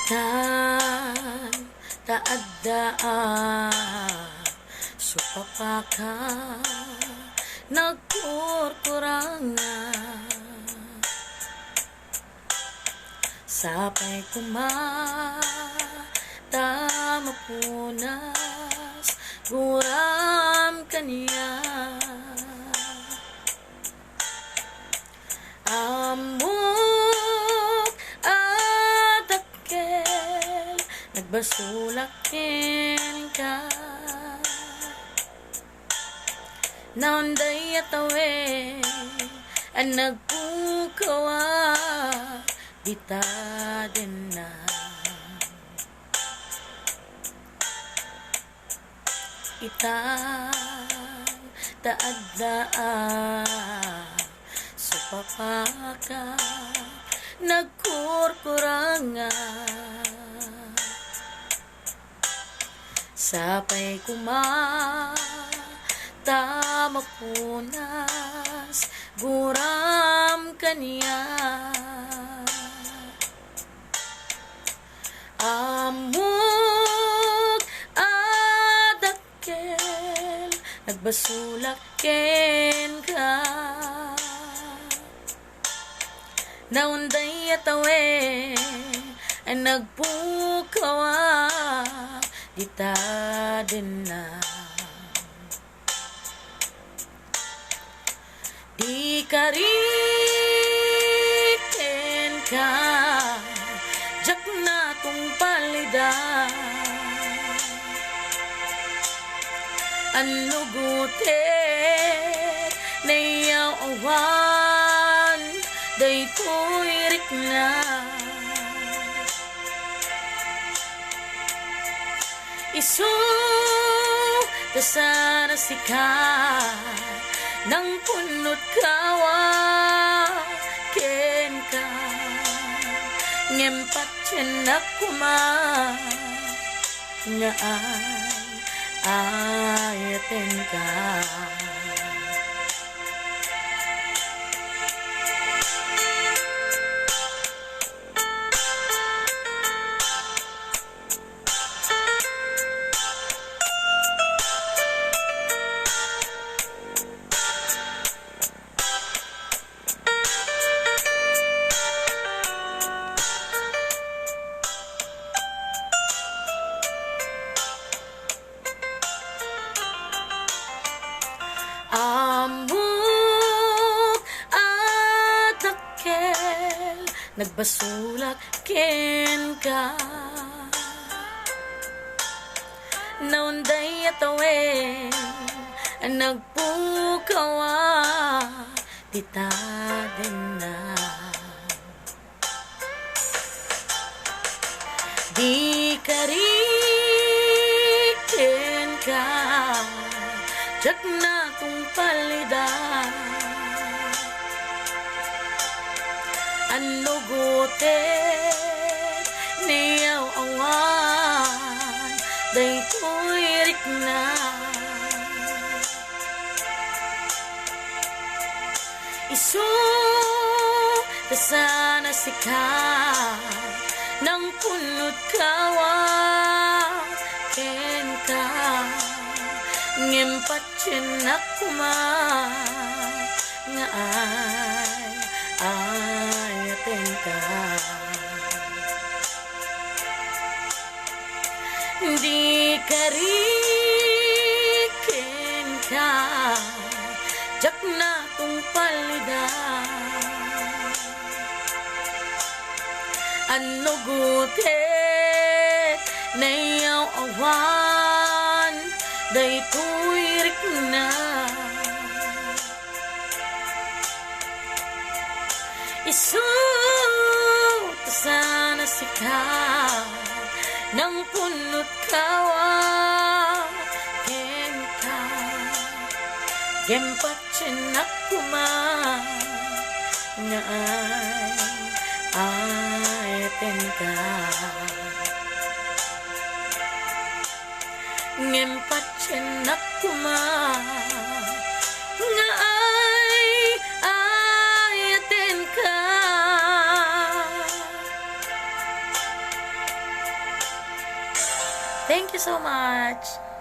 Ikan taadaan supapaka nagkurkurangan sapay kumata mapunas guram kaniya amok atakel nagbasulakin ka naunday atawe ang nagpukawa dita din na itang taadaan supapaka nagkurkurangan sapay kumata mapunas guram kaniya amok adakel nagbasulaken ka naunday atawe ang nagpukawa dita din na di karitin ka jak na kong palida ang lugutin na iyaw awan day tuirik na isu dasana sikat nang punot kawa ken ka ngempat cenak kuma nga ayaten ka amok atakel nagbasulak ken ka naunday atawe ang nagpukawa dita din na di karikin ka jak na kong palida ang lugutin niyaw awan day tuirik na isu dasana sikat nang punot kawa ken ka ngempat cenak kuma nga ayaten ka di karikin ka jak na kong palida ano gutit na iyaw awan day tuirik na isu sana sikat nang punot kawa ken ka gempat cenak kuma nga ayaten ka ngempat cenak kuma nga ayaten ka Thank you so much.